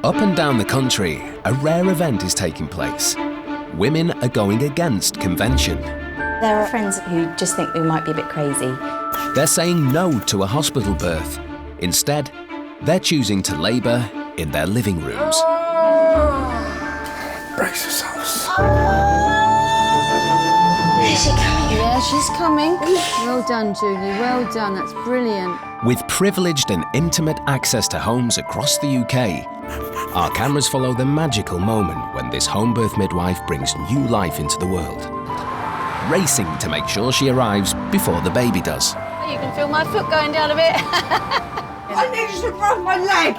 Up and down the country, a rare event is taking place. Women are going against convention. There are friends who just think we might be a bit crazy. They're saying no to a hospital birth. Instead, they're choosing to labour in their living rooms. Brace yourselves. Is she coming? Yeah, she's coming. Well done, Julie. Well done. That's brilliant. With privileged and intimate access to homes across the UK, our cameras follow the magical moment when this home birth midwife brings new life into the world, racing to make sure she arrives before the baby does. You can feel my foot going down a bit. I nearly just broke my leg.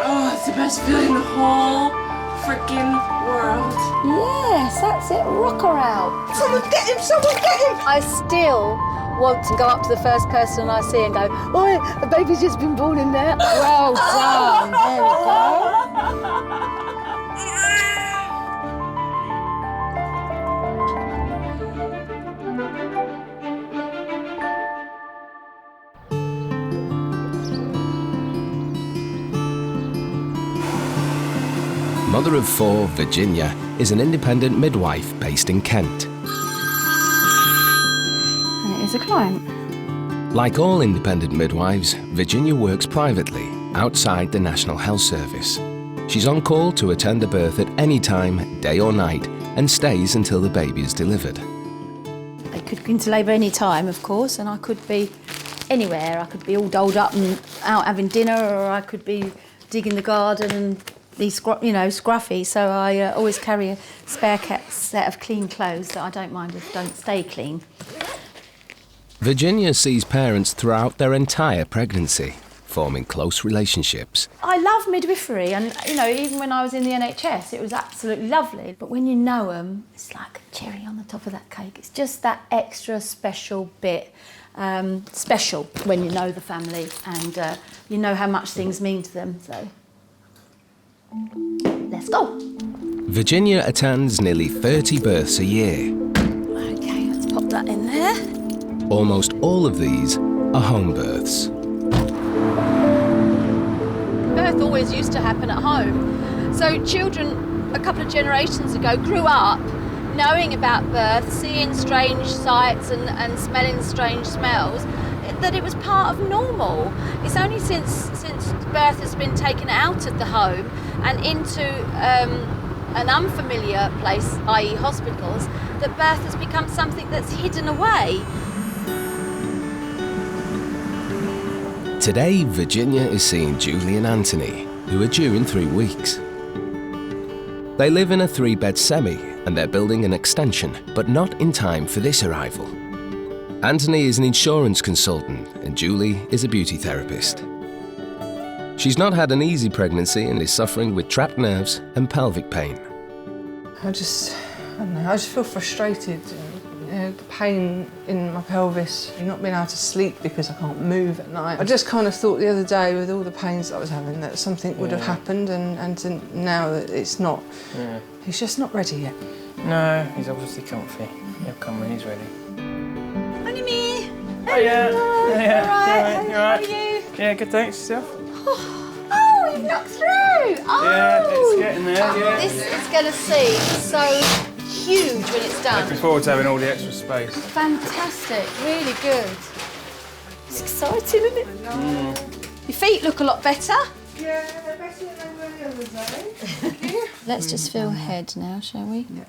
Oh, it's the best feeling in the whole freaking world. Yes, that's it. Rock her out. Someone get him, someone get him. I still want to go up to the first person I see and go, "Oh, a baby's just been born in there." Well done. There we go. Mother of four, Virginia, is an independent midwife based in Kent. And it is a client. Like all independent midwives, Virginia works privately, outside the National Health Service. She's on call to attend a birth at any time, day or night, and stays until the baby is delivered. I could go into labour any time, of course, and I could be anywhere. I could be all dolled up and out having dinner, or I could be digging the garden and be scruffy. So I always carry a spare set of clean clothes that I don't mind if don't stay clean. Virginia sees parents throughout their entire pregnancy, forming close relationships. I love midwifery, and even when I was in the NHS, it was absolutely lovely. But when you know them, it's like a cherry on the top of that cake. It's just that extra special bit. Special when you know the family and you know how much things mean to them. So let's go. Virginia attends nearly 30 births a year. Okay, let's pop that in there. Almost all of these are home births. Birth always used to happen at home. So children a couple of generations ago grew up knowing about birth, seeing strange sights and smelling strange smells, that it was part of normal. It's only since birth has been taken out of the home and into an unfamiliar place, i.e. hospitals, that birth has become something that's hidden away. Today, Virginia is seeing Julie and Anthony, who are due in 3 weeks. They live in a 3-bed semi and they're building an extension, but not in time for this arrival. Anthony is an insurance consultant and Julie is a beauty therapist. She's not had an easy pregnancy and is suffering with trapped nerves and pelvic pain. I just feel frustrated. The pain in my pelvis, not being able to sleep because I can't move at night. I just kind of thought the other day, with all the pains that I was having, that something would have happened, and now that it's not, he's just not ready yet. No, he's obviously comfy. He'll come when he's ready. Honey me! Oh yeah. Yeah. All right. You all right? How are you? Yeah, good, thanks. Yourself? Oh, you've knocked through! Oh! Yeah, it's getting there, yeah. This is going to seem so huge when it's done. Looking forward to having all the extra space. Fantastic, really good. It's exciting, isn't it? Your feet look a lot better. Yeah, they're better than they were the other day. Thank you. Let's just feel head now, shall we? Yeah.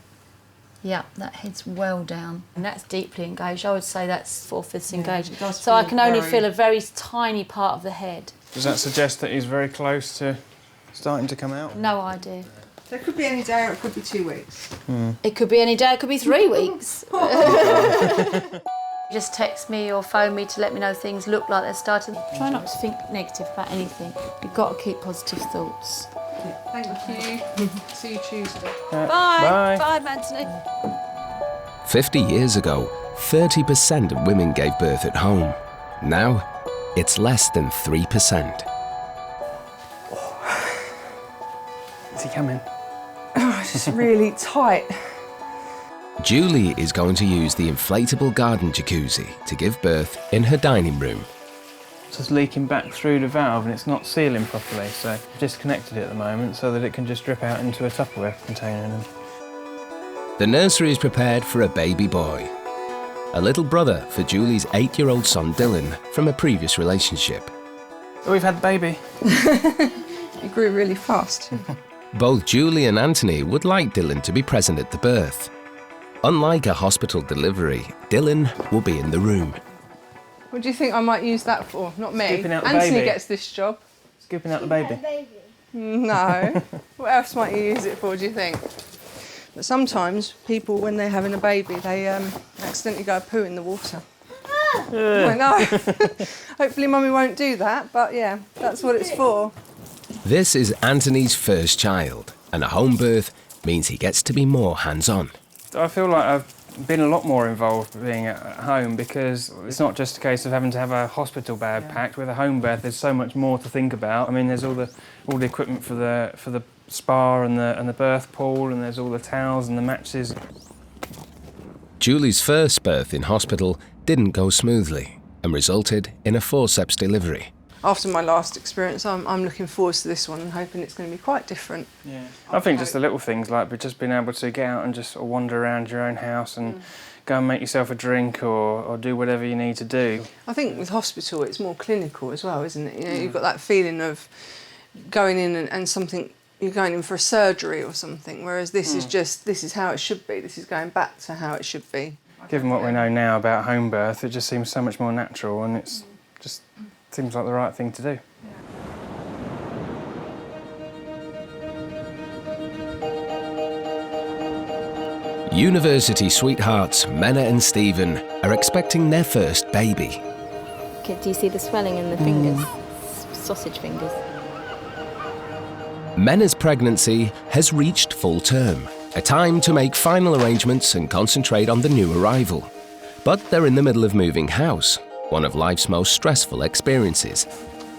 Yeah, that head's well down. And that's deeply engaged. I would say that's 4/5 engaged. it does So I feel can only very- feel a very tiny part of the head. Does that suggest that he's very close to starting to come out? No idea. So it could be any day or it could be 2 weeks. It could be any day, it could be 3 weeks. Just text me or phone me to let me know things look like they're starting. Try not to think negative about anything. You've got to keep positive thoughts. Thank you. See you Tuesday. Bye. Bye. Bye, Anthony. 50 years ago, 30% of women gave birth at home. Now, it's less than 3%. Is he coming? Oh, it's just really tight. Julie is going to use the inflatable garden jacuzzi to give birth in her dining room. It's leaking back through the valve and it's not sealing properly, so I've disconnected it at the moment so that it can just drip out into a Tupperware container. The nursery is prepared for a baby boy, a little brother for Julie's 8-year-old son Dylan from a previous relationship. We've had the baby. He grew really fast. Both Julie and Anthony would like Dylan to be present at the birth. Unlike a hospital delivery, Dylan will be in the room. What do you think I might use that for? Not me. Scooping out the Anthony baby. gets this job. Scooping out the baby. No. What else might you use it for, do you think? But sometimes people, when they're having a baby, they accidentally go poo in the water. I know. Hopefully Mummy won't do that, but yeah, that's what it's for. This is Anthony's first child, and a home birth means he gets to be more hands-on. I feel like I've been a lot more involved being at home because it's not just a case of having to have a hospital bag packed. With a home birth, there's so much more to think about. I mean, there's all the equipment for the spa and the birth pool, and there's all the towels and the mattresses. Julie's first birth in hospital didn't go smoothly and resulted in a forceps delivery. After my last experience, I'm looking forward to this one and hoping it's going to be quite different. Yeah, I think just the little things like just being able to get out and just sort of wander around your own house and go and make yourself a drink or do whatever you need to do. I think with hospital it's more clinical as well, isn't it? You know, you've got that feeling of going in and something, you're going in for a surgery or something, whereas this is just, this is how it should be, this is going back to how it should be. Given what we know now about home birth, it just seems so much more natural and it's just seems like the right thing to do. University sweethearts Menna and Stephen are expecting their first baby. Okay, do you see the swelling in the fingers? Sausage fingers. Menna's pregnancy has reached full term, a time to make final arrangements and concentrate on the new arrival. But they're in the middle of moving house, one of life's most stressful experiences,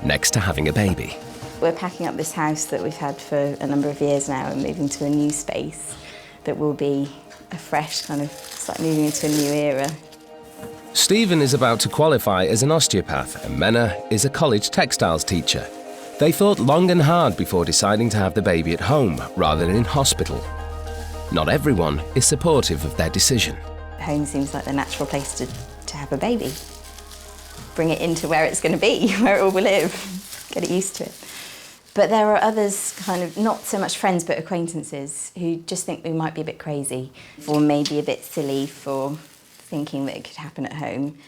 next to having a baby. We're packing up this house that we've had for a number of years now and moving to a new space that will be a fresh kind of, it's like moving into a new era. Stephen is about to qualify as an osteopath and Menna is a college textiles teacher. They thought long and hard before deciding to have the baby at home rather than in hospital. Not everyone is supportive of their decision. Home seems like the natural place to have a baby. Bring it into where it's going to be, where it will live, get it used to it. But there are others, kind of not so much friends but acquaintances, who just think we might be a bit crazy or maybe a bit silly for thinking that it could happen at home.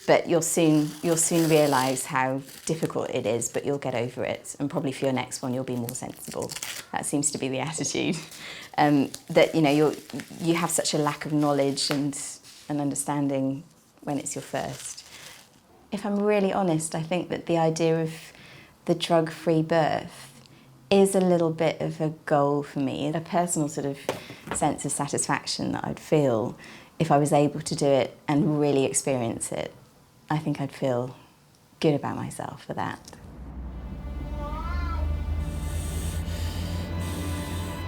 But you'll soon realise how difficult it is, but you'll get over it. And probably for your next one, you'll be more sensible. That seems to be the attitude. That, you know, you have such a lack of knowledge and understanding when it's your first. If I'm really honest, I think that the idea of the drug-free birth is a little bit of a goal for me, a personal sort of sense of satisfaction that I'd feel if I was able to do it and really experience it. I think I'd feel good about myself for that.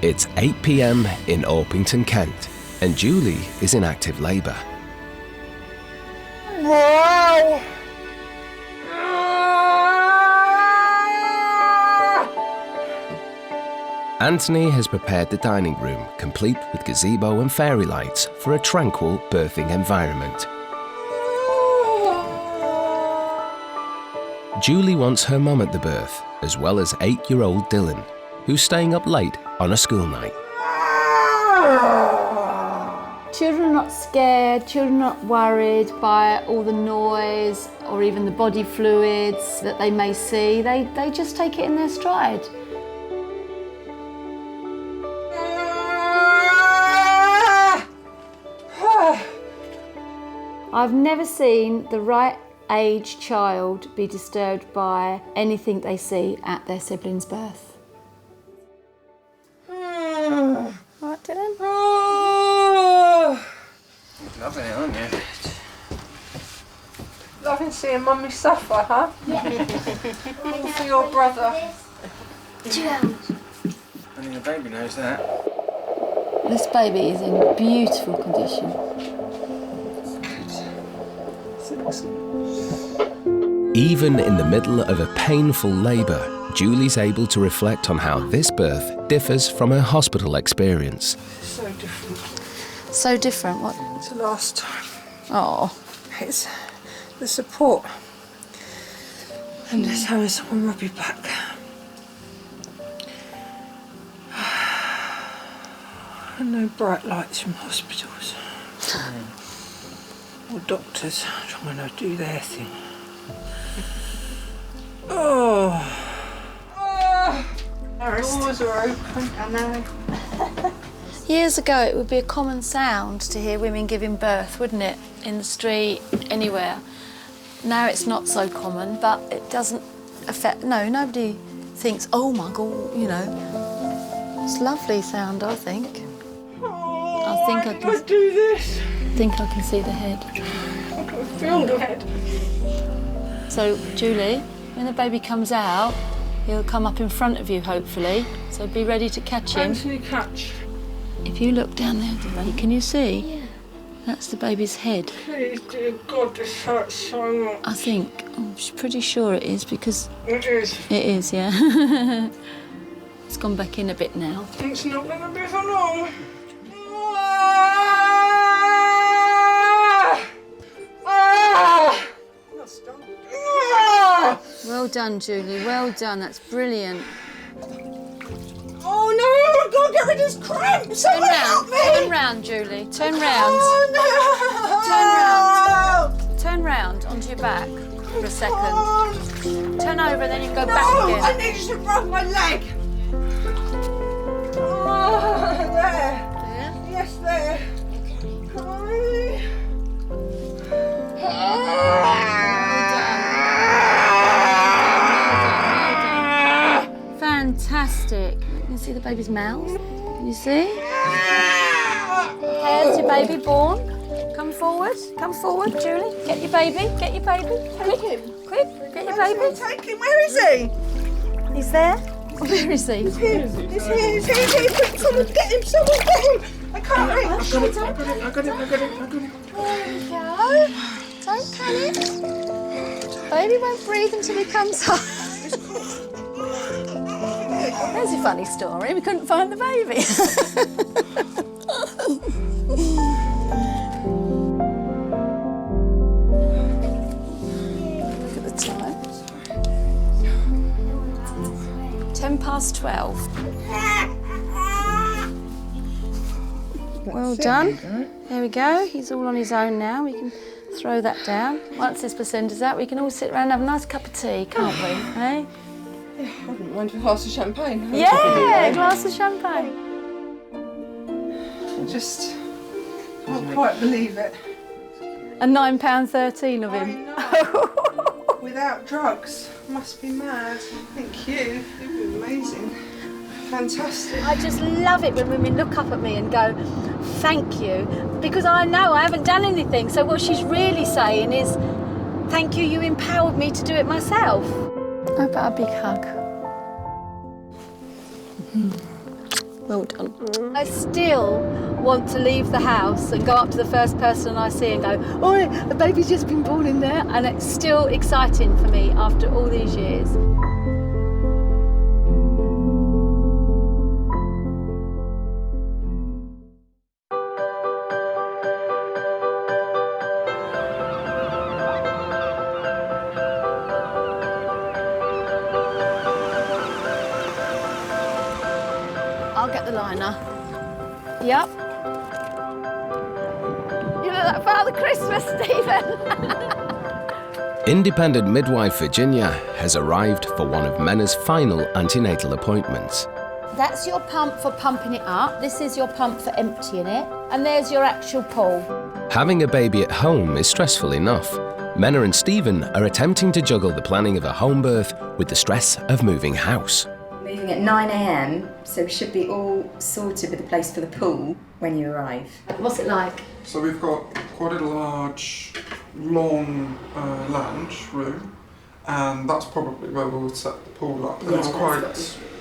It's 8 p.m. in Orpington, Kent, and Julie is in active labour. Wow! Anthony has prepared the dining room, complete with gazebo and fairy lights, for a tranquil birthing environment. Julie wants her mum at the birth, as well as 8-year-old Dylan, who's staying up late on a school night. Children are not scared, children are not worried by all the noise or even the body fluids that they may see. They just take it in their stride. I've never seen the right age child be disturbed by anything they see at their sibling's birth. What, Dylan? Loving it, aren't you? Loving seeing Mummy suffer, huh? All for your brother. Only the baby knows that. This baby is in beautiful condition. Even in the middle of a painful labour, Julie's able to reflect on how this birth differs from her hospital experience. So different So different, what? to last time. Oh. It's the support and just having someone rub your back. And no bright lights from hospitals. Or doctors trying to do their thing. Oh. Doors are open. I know. Years ago, it would be a common sound to hear women giving birth, wouldn't it? In the street, anywhere. Now it's not so common, but it doesn't affect... No, nobody thinks, oh my God, you know. It's a lovely sound, I think. I think I can do this. think I can see the head. I can feel the head. So, Julie, when the baby comes out, he'll come up in front of you, hopefully. So be ready to catch him. Anthony, catch. If you look down there, Julie, can you see? Yeah. That's the baby's head. Please, dear God, this hurts so much. I think, I'm pretty sure it is because... It is. It is, yeah. It's gone back in a bit now. It's not going to be for long. Well done, Julie, well done. That's brilliant. Oh no, I've got to get rid of this cramp. Someone help me. Turn round, Julie. Turn round. Oh no. Turn round onto your back for a second. Oh, Turn over, then you go no, back I again. need you to rub my leg. Oh, there. Yeah. Yes, there. Fantastic. You can see the baby's mouth. Can you see? There's your baby born. Come forward. Come forward, Julie. Get your baby. Get your baby. Take him. Quick. Get your baby. Take him. Where is he? He's there. Where is he? He's here. He's here. Quick, someone get him. Someone get him. I can't reach. I got it. There we go. Don't panic. Baby won't breathe until he comes home. There's a funny story. We couldn't find the baby. Look at the time. 12:10. Well done. There we go. He's all on his own now. We can throw that down. Once this placenta's out, we can all sit around and have a nice cup of tea, can't we? Eh? I wouldn't mind a glass of champagne. Yeah, a glass of champagne. Just can't quite believe it. And £9.13 of him. I know. Without drugs. Must be mad. Thank you. You've been amazing. Fantastic. I just love it when women look up at me and go, thank you, because I know I haven't done anything. So what she's really saying is, thank you, you empowered me to do it myself. How about a big hug? Well done. I still want to leave the house and go up to the first person I see and go, oh, the baby's just been born in there. And it's still exciting for me after all these years. I'll get the liner. Yep. You look like Father Christmas, Stephen. Independent midwife Virginia has arrived for one of Menna's final antenatal appointments. That's your pump for pumping it up. This is your pump for emptying it. And there's your actual pool. Having a baby at home is stressful enough. Menna and Stephen are attempting to juggle the planning of a home birth with the stress of moving house. Moving at 9 a.m, so we should be all sorted with a place for the pool when you arrive. What's it like? So we've got quite a large, long lounge room, and that's probably where we'll set the pool up. And Yeah, it's quite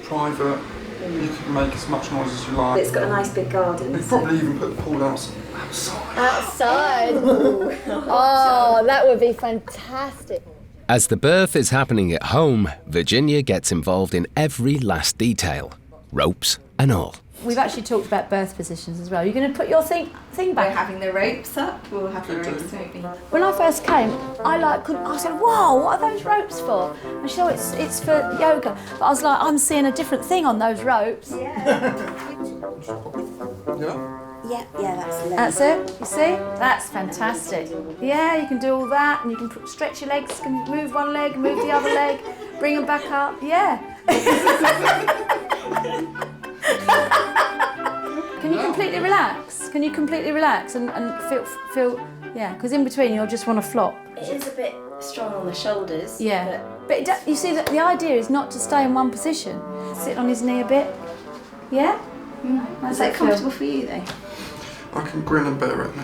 private. You can make as much noise as you like. But it's got a nice big garden. We've probably even put the pool outside. Outside? Oh, that would be fantastic. As the birth is happening at home, Virginia gets involved in every last detail, ropes and all. We've actually talked about birth positions as well. You're going to put your thing We're back. having the ropes up. We'll have the ropes, won't we? When I first came, I said, "Whoa, what are those ropes for?" And she said, "Oh, it's for yoga." But I was like, "I'm seeing a different thing on those ropes." Yeah. Yeah, that's lovely. That's it. You see? That's fantastic. Yeah, you can do all that, and you can stretch your legs, can move one leg, move the other leg, bring them back up. Yeah. Can you completely relax? Can you completely relax and feel? Yeah, because in between you'll just want to flop. It is a bit strong on the shoulders. Yeah. But you see that the idea is not to stay in one position. Sit on his knee a bit. Yeah. Is that comfortable for you though? I can grin and bear it now.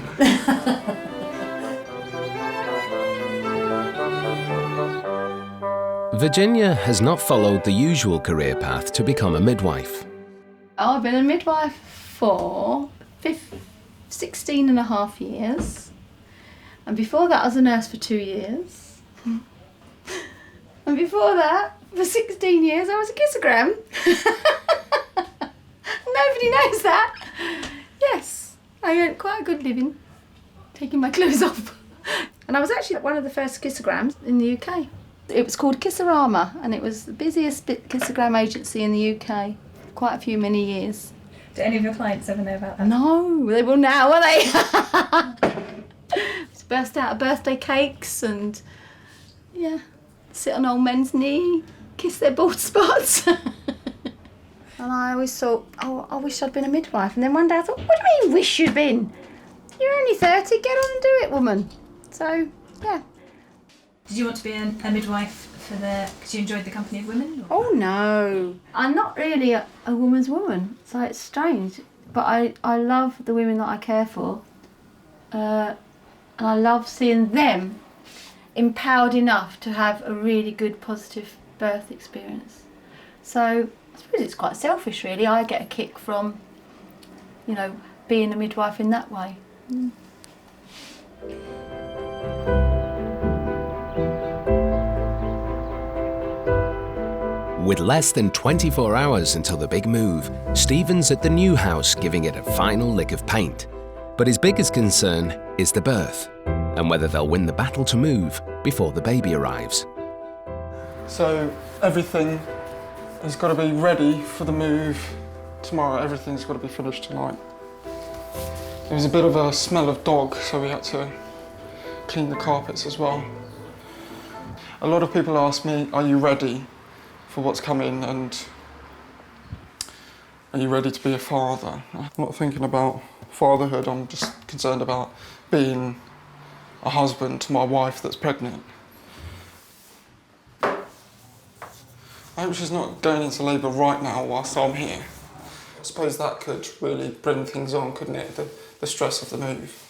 Virginia has not followed the usual career path to become a midwife. I've been a midwife for 16 and a half years. And before that, I was a nurse for 2 years. And before that, for 16 years, I was a kissogram. Nobody knows that. Yes, I earned quite a good living, taking my clothes off. And I was actually one of the first kissograms in the UK. It was called Kissorama, and it was the busiest kissogram agency in the UK. Quite a few, many years. Do any of your clients ever know about that? No, they will now, will they? Just burst out of birthday cakes and, yeah, sit on old men's knee, kiss their bald spots. And I always thought, oh, I wish I'd been a midwife. And then one day I thought, what do you mean wish you'd been? You're only 30, get on and do it, woman. So, yeah. Did you want to be a midwife because you enjoyed the company of women? Or? Oh no, I'm not really a woman's woman, so it's strange. But I love the women that I care for, and I love seeing them empowered enough to have a really good, positive birth experience. So I suppose it's quite selfish, really. I get a kick from, being a midwife in that way. Mm. With less than 24 hours until the big move, Stephen's at the new house giving it a final lick of paint. But his biggest concern is the birth, and whether they'll win the battle to move before the baby arrives. So everything has got to be ready for the move tomorrow. Everything's got to be finished tonight. There was a bit of a smell of dog, so we had to clean the carpets as well. A lot of people ask me, are you ready for what's coming, and are you ready to be a father? I'm not thinking about fatherhood, I'm just concerned about being a husband to my wife that's pregnant. I hope she's not going into labour right now whilst I'm here. I suppose that could really bring things on, couldn't it? The stress of the move.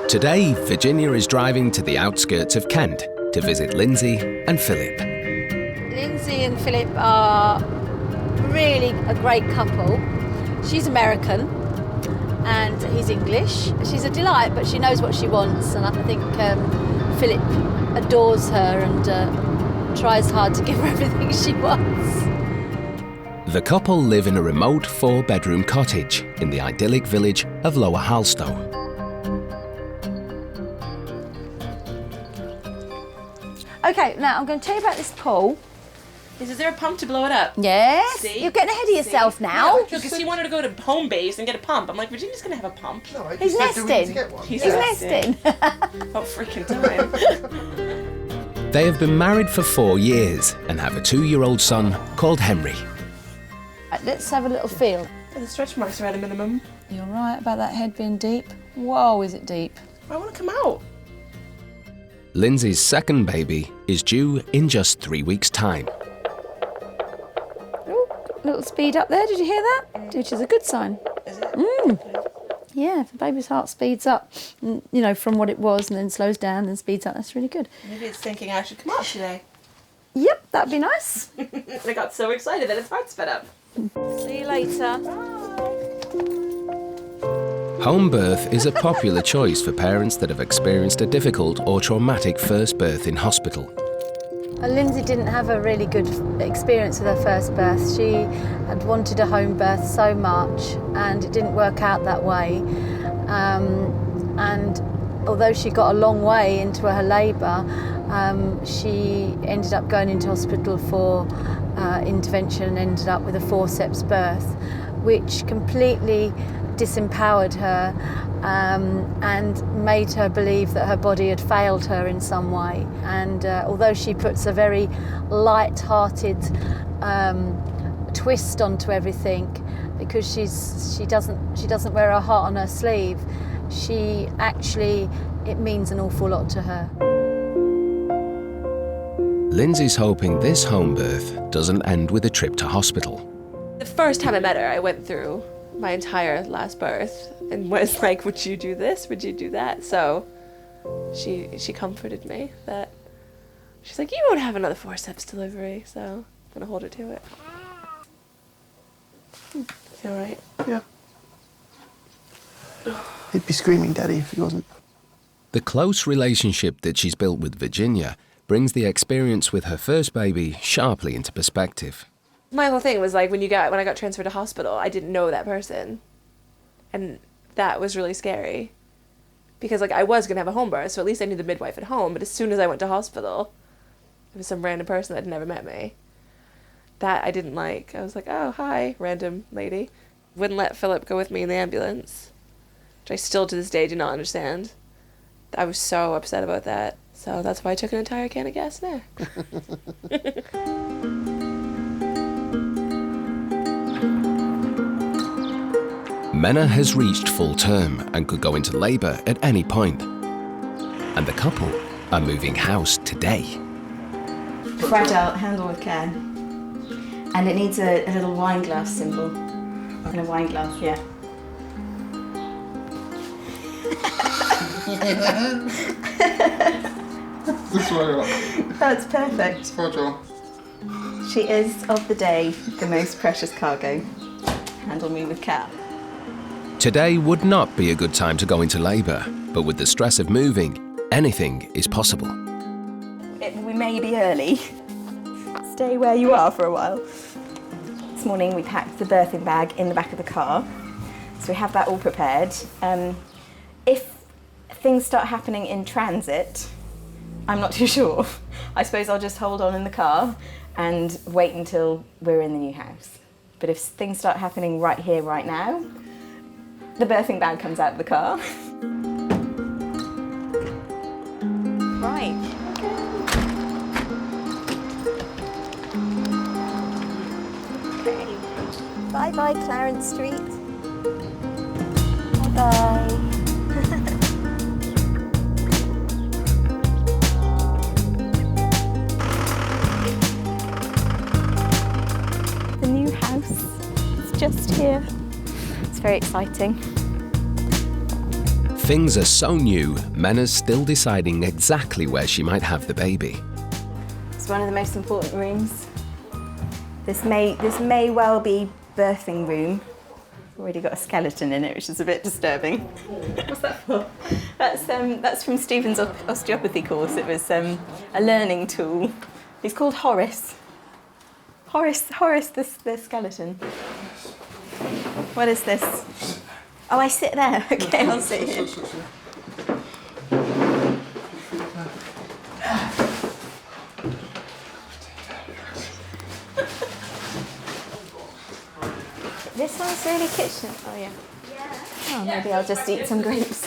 Today, Virginia is driving to the outskirts of Kent to visit Lindsay and Philip. Lindsay and Philip are really a great couple. She's American and he's English. She's a delight, but she knows what she wants, and I think Philip adores her and tries hard to give her everything she wants. The couple live in a remote 4-bedroom cottage in the idyllic village of Lower Halstow. Okay, now I'm going to tell you about this pool. Is there a pump to blow it up? Yes. See? You're getting ahead of yourself now. No, because he wanted to go to home base and get a pump. I'm like, Virginia's going to have a pump. No, He's nesting. He's nesting. About freaking time. They have been married for 4 years and have a 2-year-old son called Henry. Right, let's have a little feel. The stretch marks are at a minimum. You're right about that head being deep. Whoa, is it deep? I want to come out. Lindsay's second baby is due in just 3 weeks' time. Ooh, little speed up there, did you hear that? Which is a good sign. Is it? Yeah, if the baby's heart speeds up, from what it was and then slows down and speeds up, that's really good. Maybe it's thinking I should come out today. Yep, that'd be nice. I got so excited that its heart sped up. See you later. Home birth is a popular choice for parents that have experienced a difficult or traumatic first birth in hospital. Lindsay didn't have a really good experience with her first birth. She had wanted a home birth so much and it didn't work out that way. And although she got a long way into her labour, she ended up going into hospital for intervention and ended up with a forceps birth, which completely disempowered her and made her believe that her body had failed her in some way. And although she puts a very light-hearted twist onto everything, because she doesn't wear her heart on her sleeve, it means an awful lot to her. Lindsay's hoping this home birth doesn't end with a trip to hospital. The first time I met her, I went through my entire last birth and was like, would you do this? Would you do that? So she comforted me that she's like, you won't have another forceps delivery, so I'm gonna hold her to it. You all right? Yeah. He'd be screaming daddy if he wasn't. The close relationship that she's built with Virginia brings the experience with her first baby sharply into perspective. My whole thing was like when I got transferred to hospital, I didn't know that person. And that was really scary. Because like I was gonna have a home birth, so at least I knew the midwife at home, but as soon as I went to hospital, it was some random person that had never met me. That I didn't like. I was like, oh, hi, random lady. Wouldn't let Philip go with me in the ambulance, which I still to this day do not understand. I was so upset about that. So that's why I took an entire can of gas neck. Menna has reached full term and could go into labour at any point. And the couple are moving house today. Fragile, handle with care. And it needs a little wine glass symbol. And a wine glass, yeah. This way up. That's perfect. Fragile. She is, of the day, the most precious cargo. Handle me with care. Today would not be a good time to go into labour, but with the stress of moving, anything is possible. We may be early. Stay where you are for a while. This morning we packed the birthing bag in the back of the car, so we have that all prepared. If things start happening in transit, I'm not too sure. I suppose I'll just hold on in the car and wait until we're in the new house. But if things start happening right here, right now, the birthing bag comes out of the car. Right. Okay. Bye-bye, Clarence Street. Bye-bye. The new house is just here. It's very exciting. Things are so new, Menna's still deciding exactly where she might have the baby. It's one of the most important rooms. This may well be birthing room. Already got a skeleton in it, which is a bit disturbing. What's that for? That's from Stephen's osteopathy course. It was a learning tool. He's called Horace. Horace the skeleton. What is this? Oh, I sit there. Okay, I'll sit here. This one's really kitchen. Oh yeah. Oh, maybe I'll just eat some grapes.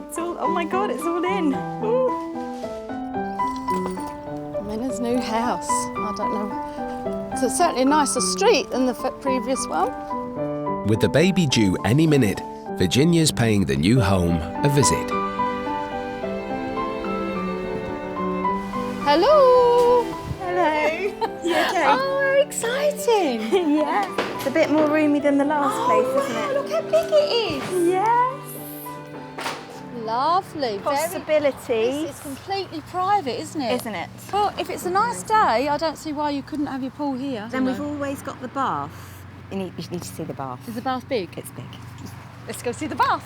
It's all. Oh my God! It's all in. Ooh. Menna's new house. I don't know. It's certainly a nicer street than the previous one. With the baby due any minute, Virginia's paying the new home a visit. Hello. Hello. You okay? Oh, exciting. Yeah. It's a bit more roomy than the last place, isn't it? Look how big it is. Yes. Lovely. Possibilities. It's completely private, isn't it? Isn't it? Well, if it's a nice day, I don't see why you couldn't have your pool here. Then we've always got the bath You need to see the bath. Is the bath big? It's big. Let's go see the bath.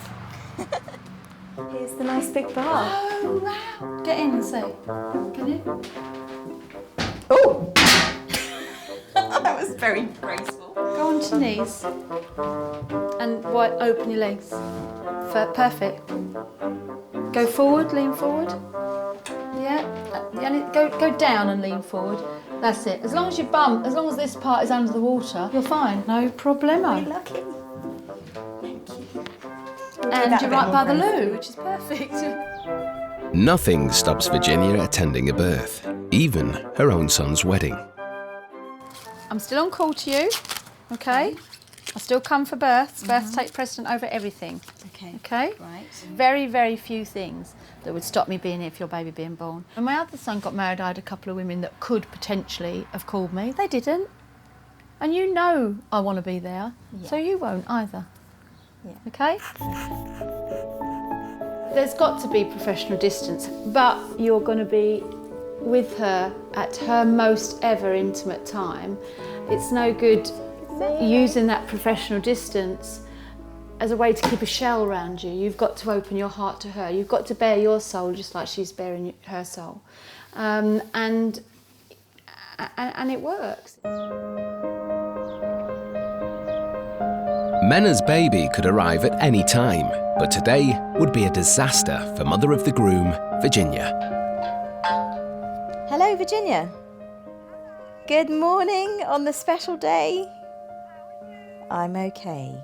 Here's the nice big bath. Oh, wow. Get in and see. Can you? Oh! That was very graceful. Go on to your knees and open your legs. Perfect. Go forward, lean forward. Yeah, and go down and lean forward. That's it. As long as your bum, as long as this part is under the water, you're fine. No problemo. You're lucky. Thank you. And you're right by the loo, which is perfect. Nothing stops Virginia attending a birth, even her own son's wedding. I'm still on call to you, okay? I still come for births. Births take precedent over everything. Okay. Okay? Right. Very, very few things that would stop me being here for your baby being born. When my other son got married, I had a couple of women that could potentially have called me. They didn't. And you know I want to be there, so you won't either. Yeah. Okay? There's got to be professional distance, but you're going to be with her at her most ever intimate time. It's no good using that professional distance as a way to keep a shell around you. You've got to open your heart to her. You've got to bare your soul just like she's bearing her soul. And it works. Menna's baby could arrive at any time, but today would be a disaster for mother of the groom, Virginia. Hello, Virginia. Good morning on the special day. I'm okay.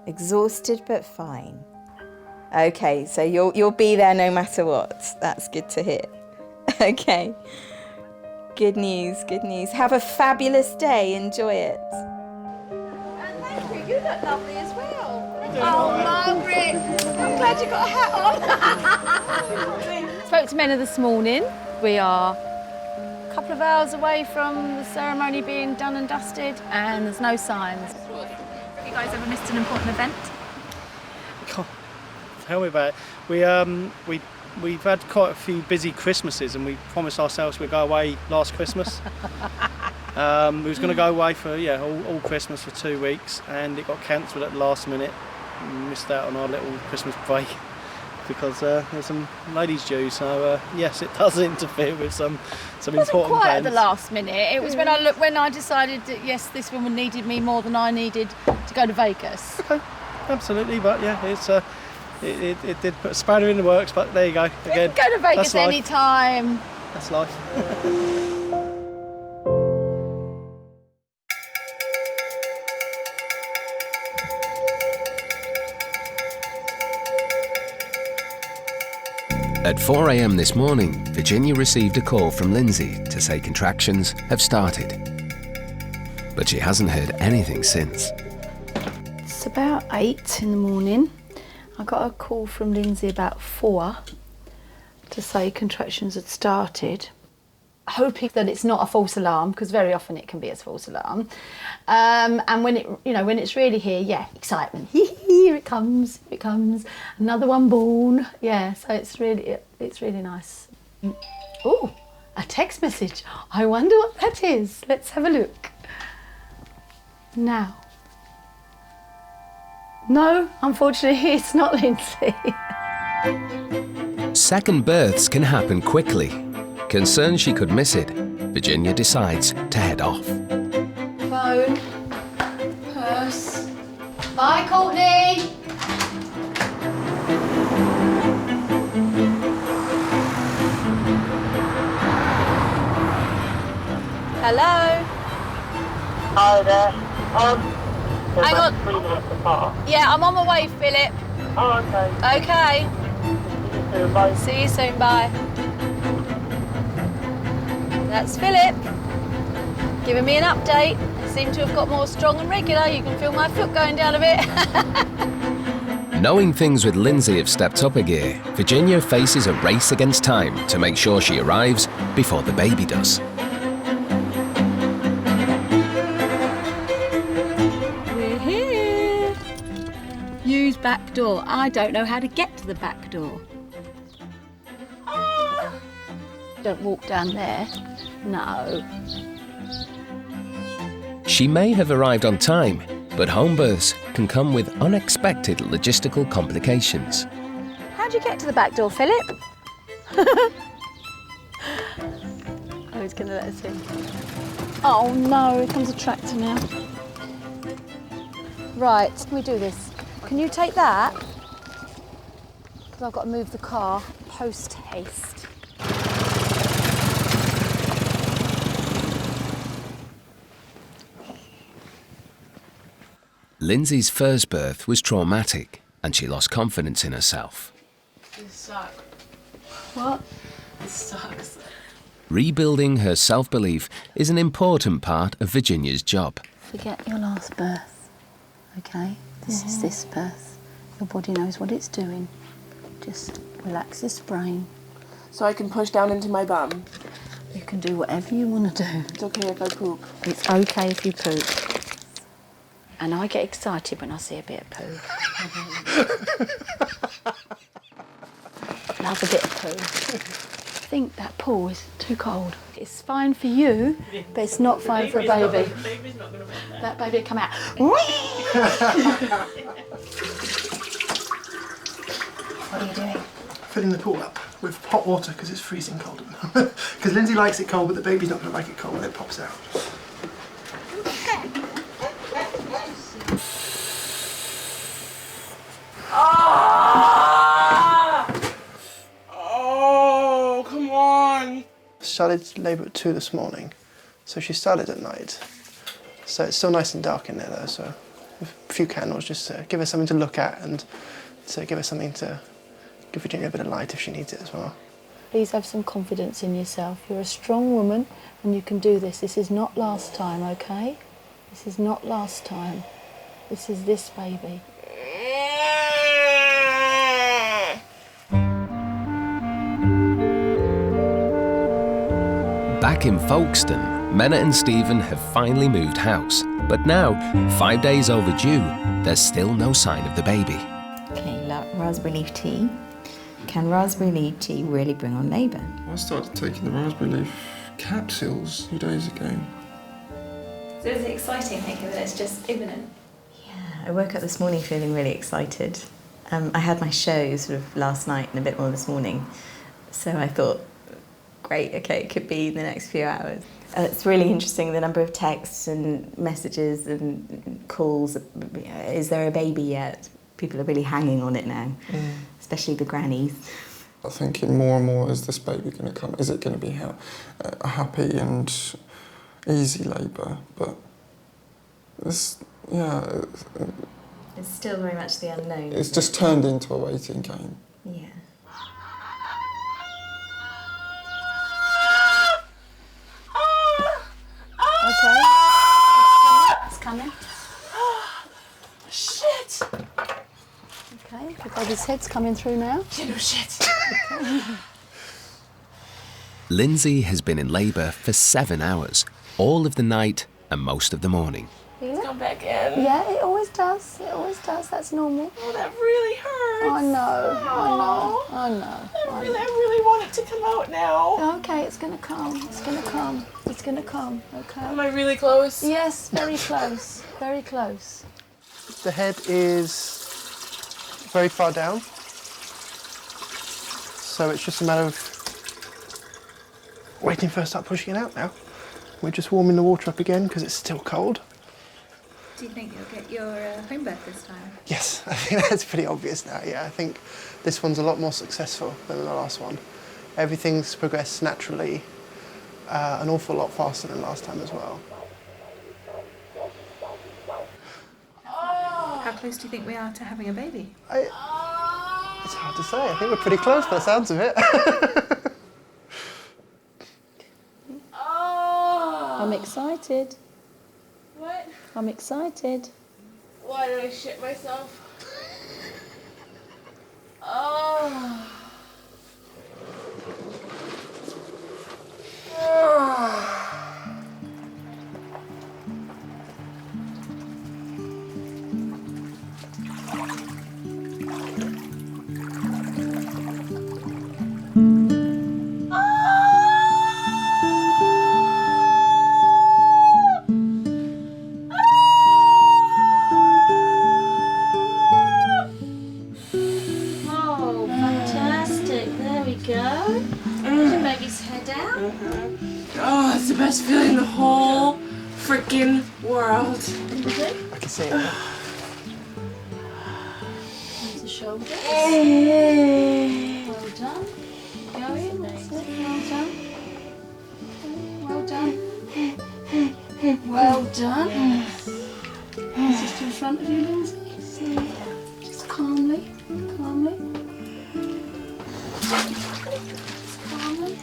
Exhausted but fine. Okay, so you'll be there no matter what. That's good to hear. Okay. Good news, good news. Have a fabulous day. Enjoy it. And thank you. You look lovely as well. Oh, Margaret. I'm glad you got a hat on. Spoke to Menna this morning. We are a couple of hours away from the ceremony being done and dusted, and there's no signs. Have you guys ever missed an important event? God, tell me about it. We've had quite a few busy Christmases, and we promised ourselves we'd go away last Christmas. We was going to go away for all Christmas for 2 weeks, and it got cancelled at the last minute. We missed out on our little Christmas break because there's some ladies due. So yes, it does interfere with some important It wasn't quite plans. at the last minute. It was when I decided that yes, this woman needed me more than I needed to go to Vegas. Okay, absolutely, but yeah, it's it did put a spanner in the works, but there you go. Again, You can go to Vegas that's life. any time. That's life. At 4 a.m. this morning, Virginia received a call from Lindsay to say contractions have started. But she hasn't heard anything since. It's about 8 in the morning. I got a call from Lindsay about 4 to say contractions had started. Hoping that it's not a false alarm, because very often it can be a false alarm. And when it's really here, excitement. Here it comes, another one born. Yeah, so it's really nice. Oh, a text message. I wonder what that is. Let's have a look. Now. No, unfortunately, it's not Lindsay. Second births can happen quickly. Concerned she could miss it, Virginia decides to head off. Phone, purse. Bye, Courtney. Hello. Hi there. Hang on. 3 minutes apart. Yeah, I'm on my way, Philip. Oh, okay. Okay. See you soon. Bye. See you soon. Bye. That's Philip. Giving me an update. I seem to have got more strong and regular. You can feel my foot going down a bit. Knowing things with Lindsay have stepped up a gear, Virginia faces a race against time to make sure she arrives before the baby does. We're here. Use back door. I don't know how to get to the back door. Don't walk down there. No. She may have arrived on time, But home births can come with unexpected logistical complications. How'd you get to the back door, Philip? Oh, he's going to let us in. Oh no, here comes a tractor now. Right, can we do this? Can you take that? Because I've got to move the car post haste. Lindsay's first birth was traumatic and she lost confidence in herself. This sucks. What? This sucks. Rebuilding her self-belief is an important part of Virginia's job. Forget your last birth, okay? This is this birth. Your body knows what it's doing. Just relax this brain. So I can push down into my bum. You can do whatever you want to do. It's okay if I poop. It's okay if you poop. And I get excited when I see a bit of poo. Love a bit of poo. I think that pool is too cold. It's fine for you, but it's not fine for a baby. Baby's not going to want That baby will come out. What are you doing? Filling the pool up with hot water because it's freezing cold at the moment. Because Lindsay likes it cold, but the baby's not going to like it cold when it pops out. Oh, come on! Started labour at 2 this morning, so she started at night. So it's still nice and dark in there though, so a few candles just to give her something to look at and to give her something to give Virginia a bit of light if she needs it as well. Please have some confidence in yourself. You're a strong woman and you can do this. This is not last time, okay? This is not last time. This is this baby. Back in Folkestone, Menna and Stephen have finally moved house. But now, 5 days overdue, there's still no sign of the baby. Okay, raspberry leaf tea. Can raspberry leaf tea really bring on labour? I started taking the raspberry leaf capsules a few days ago. So is it exciting thinking that it's just imminent? Yeah, I woke up this morning feeling really excited. I had my show sort of last night and a bit more this morning, so I thought, great, okay, it could be the next few hours. It's really interesting the number of texts and messages and calls. Is there a baby yet? People are really hanging on it now, especially the grannies. I'm thinking more and more, is this baby going to come? Is it going to be a happy and easy labour? But this, yeah. It's still very much the unknown. It's just turned into a waiting game. Yeah. Okay. It's coming. Shit! Okay, the baby's head's coming through now. You know shit. Lindsay has been in labour for 7 hours, all of the night and most of the morning. It's come back in. Yeah, it always does. It always does. That's normal. Oh, that really hurts. I know. I know. I really want it to come out now. Okay, it's gonna come. It's gonna come. It's gonna come. Okay. Am I really close? Yes, very close. Very close. The head is very far down, so it's just a matter of waiting for her to start pushing it out now. We're just warming the water up again because it's still cold. Do you think you'll get your home birth this time? Yes, I think that's pretty obvious now, yeah. I think this one's a lot more successful than the last one. Everything's progressed naturally, an awful lot faster than last time as well. How close do you think we are to having a baby? It's hard to say. I think we're pretty close by the sounds of it. I'm excited. What? I'm excited. Why did I shit myself? Oh. go. Push your baby's head out. Oh, it's the best feeling in the whole freaking world. I can see it. The shoulders. Well done. Going. That's it. Well done. Well done. Is this to in front of you, Lindsay? Just calmly. Calmly. Calmly.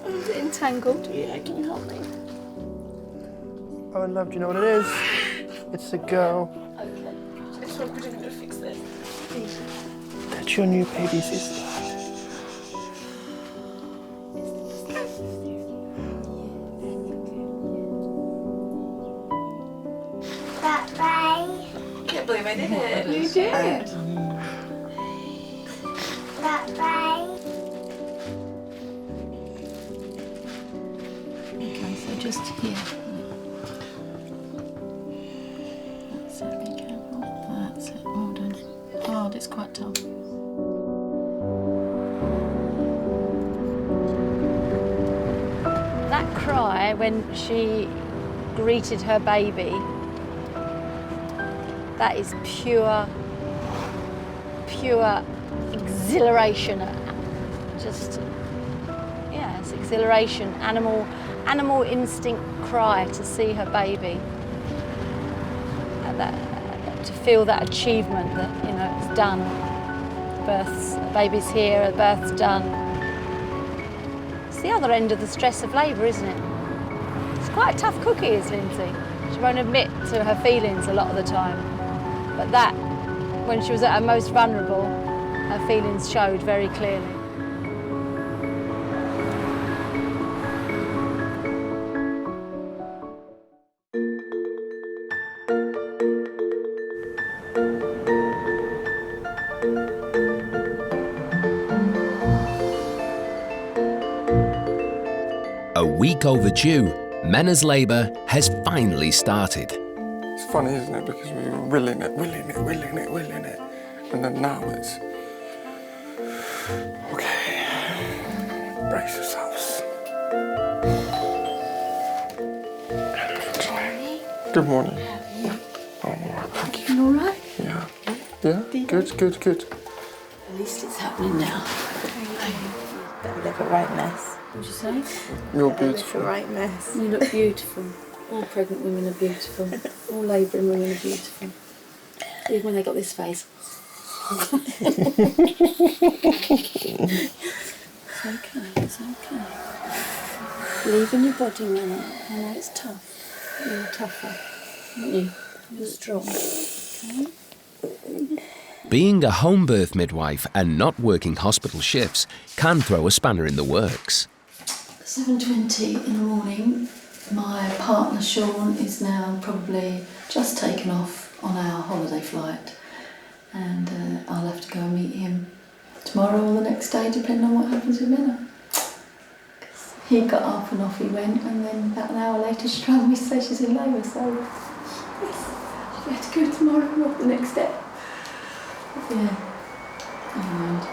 Is it entangled? Yeah, can you help me? Oh, love, do you know what it is? It's a girl. Okay. Just I'm going to fix this. That's your new baby sister. Bye-bye. Can't believe I did it. You did. Bye-bye. Okay, so just here. That's it, be careful. That's it, well done. Oh, it's quite tough. That cry when she greeted her baby, that is pure exhilaration. Just, yeah, it's exhilaration. Animal instinct cry to see her baby. To feel that achievement that, you know, it's done. The baby's here, the birth's done. It's the other end of the stress of labour, isn't it? It's quite a tough cookie, is Lindsay. She won't admit to her feelings a lot of the time. But that, when she was at her most vulnerable, her feelings showed very clearly. A week overdue, Menna's labour has finally started. It's funny, isn't it? Because we were willing it. And then now it's... Okay. Brace yourselves. Good morning. Oh, all right, thank you. You all right? Yeah. Yeah? Good. At least it's happening now. Better live a right mess. What'd you say? You're Better beautiful. live a right mess. You look beautiful. All pregnant women are beautiful. All labouring women are beautiful. Even when they got this face. It's okay. Believe in your body, Menna. I know it's tough. You're tougher, aren't you? You're strong. Okay? Being a home birth midwife and not working hospital shifts can throw a spanner in the works. 7:20 in the morning. My partner Sean is now probably just taken off on our holiday flight, and I'll have to go and meet him tomorrow or the next day, depending on what happens with Menna. He got up and off he went, and then about an hour later she rang me to say she's in labour, so yes, I'll have to go tomorrow or the next day. Yeah, never mind.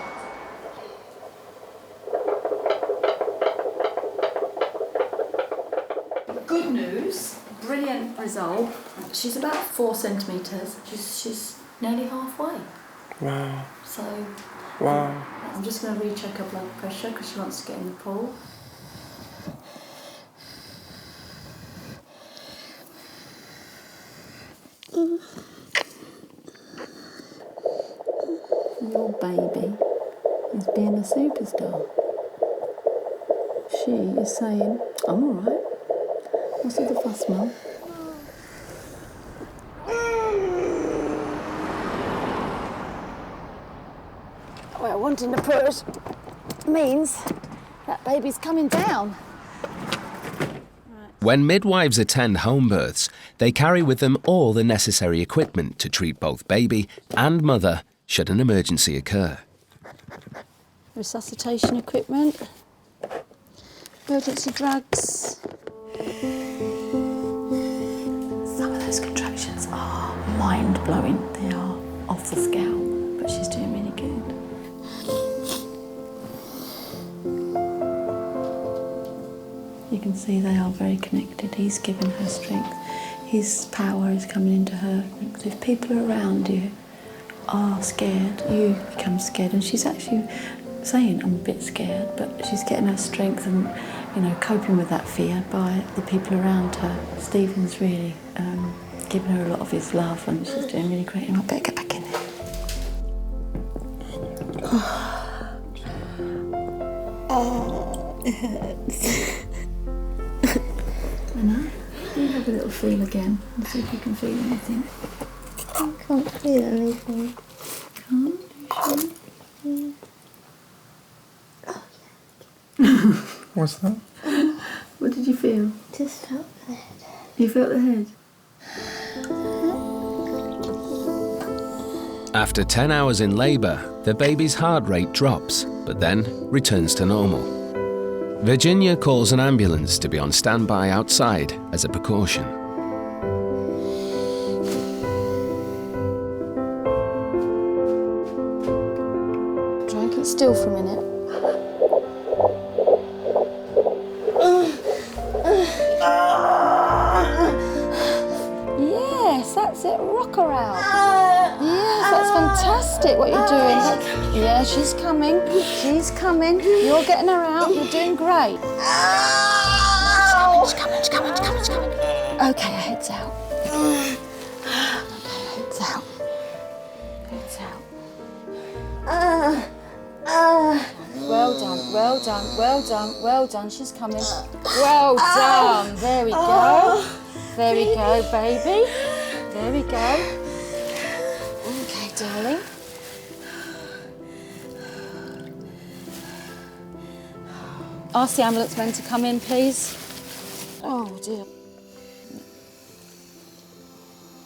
Good news, brilliant result. She's about 4 centimetres. She's nearly halfway. Wow. So Wow. I'm just going to recheck her blood pressure because she wants to get in the pool. Your baby is being a superstar. She is saying, I'm all right. What's all the fuss, Mum? Well, wanting to push means that baby's coming down. Right, When midwives attend home births, they carry with them all the necessary equipment to treat both baby and mother should an emergency occur. Resuscitation equipment, emergency drugs. Some of those contractions are mind-blowing. They are off the scale, but she's doing really good. You can see they are very connected. He's given her strength. His power is coming into her. If people around you are scared, you become scared. And she's actually saying, I'm a bit scared, but she's getting her strength and, coping with that fear by the people around her. Stephen's really giving her a lot of his love, and she's doing really great. And I better get back in there. It hurts. Anna, you have a little feel again and see if you can feel anything. I can't feel anything. Can't? Are you sure? Yeah. What's that? What did you feel? Just felt the head. You felt the head? After 10 hours in labour, the baby's heart rate drops, but then returns to normal. Virginia calls an ambulance to be on standby outside as a precaution. Try and keep still for a minute. Yes, that's it. Rock her out. Yes, that's fantastic what you're doing. Yeah, she's coming. She's coming. You're getting her out. You're doing great. She's coming. She's coming. She's coming. She's coming. Okay, her head's out. Okay, her head's out. Head's out. Well done. Well done. Well done. Well done. She's coming. Well done. There we go. There we go, baby. There we go. Okay, darling. Ask the ambulance men to come in, please. Oh, dear.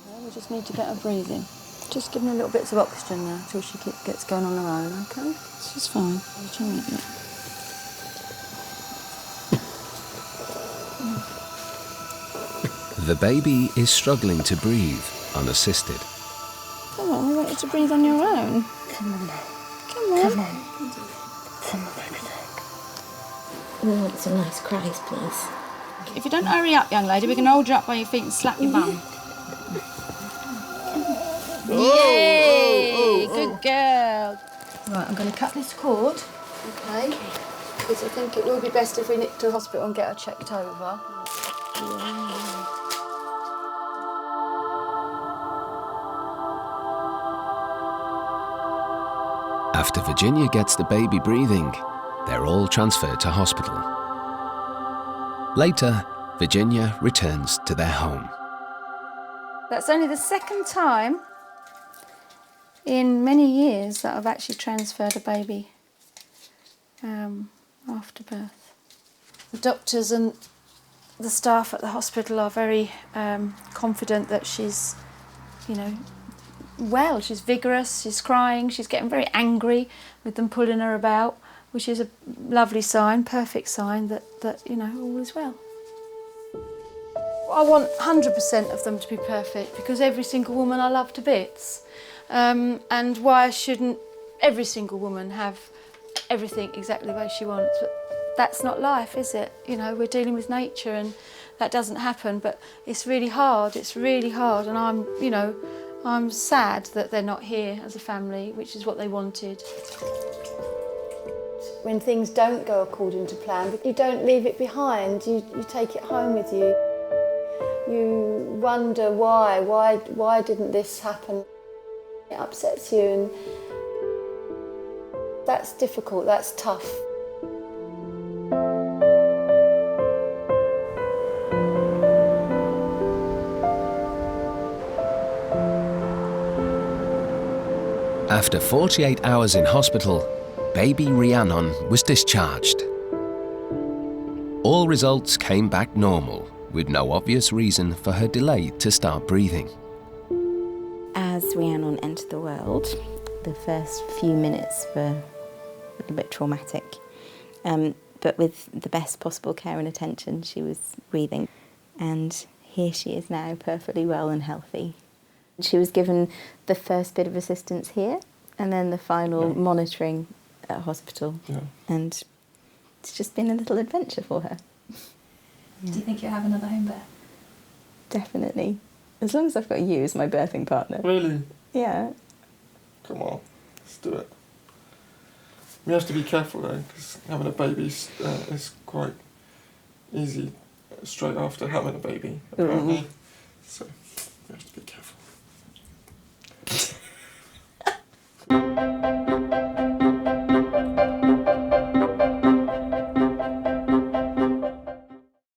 Well, we just need to get her breathing. Just give her little bits of oxygen now until she gets going on her own, OK? She's fine. She's all right, look. The baby is struggling to breathe, unassisted. Come on, we want you to breathe on your own. Come on. Come on. Come on. Come on, baby. We want some nice cries, please. If you don't hurry up, young lady, we can hold you up by your feet and slap your bum. Yay! Good girl. Right, I'm going to cut this cord, OK? Because I think it will be best if we nip to the hospital and get her checked over. After Virginia gets the baby breathing, they're all transferred to hospital. Later, Virginia returns to their home. That's only the second time in many years that I've actually transferred a baby after birth. The doctors and the staff at the hospital are very confident that she's, well, she's vigorous, she's crying, she's getting very angry with them pulling her about, which is a lovely sign, perfect sign that all is well. I want 100% of them to be perfect because every single woman I love to bits. And why shouldn't every single woman have everything exactly the way she wants? But that's not life, is it? We're dealing with nature and that doesn't happen, but it's really hard, and I'm sad that they're not here as a family, which is what they wanted. When things don't go according to plan, you don't leave it behind, you take it home with you. You wonder why didn't this happen? It upsets you, and that's difficult, that's tough. After 48 hours in hospital, baby Rhiannon was discharged. All results came back normal, with no obvious reason for her delay to start breathing. As Rhiannon entered the world, the first few minutes were a little bit traumatic. But with the best possible care and attention, she was breathing. And here she is now, perfectly well and healthy. She was given the first bit of assistance here, and then the final monitoring at hospital. Yeah. And it's just been a little adventure for her. Do you think you'll have another home birth? Definitely. As long as I've got you as my birthing partner. Really? Yeah. Come on, let's do it. We have to be careful though, because having a baby is quite easy straight after having a baby, apparently. So we have to be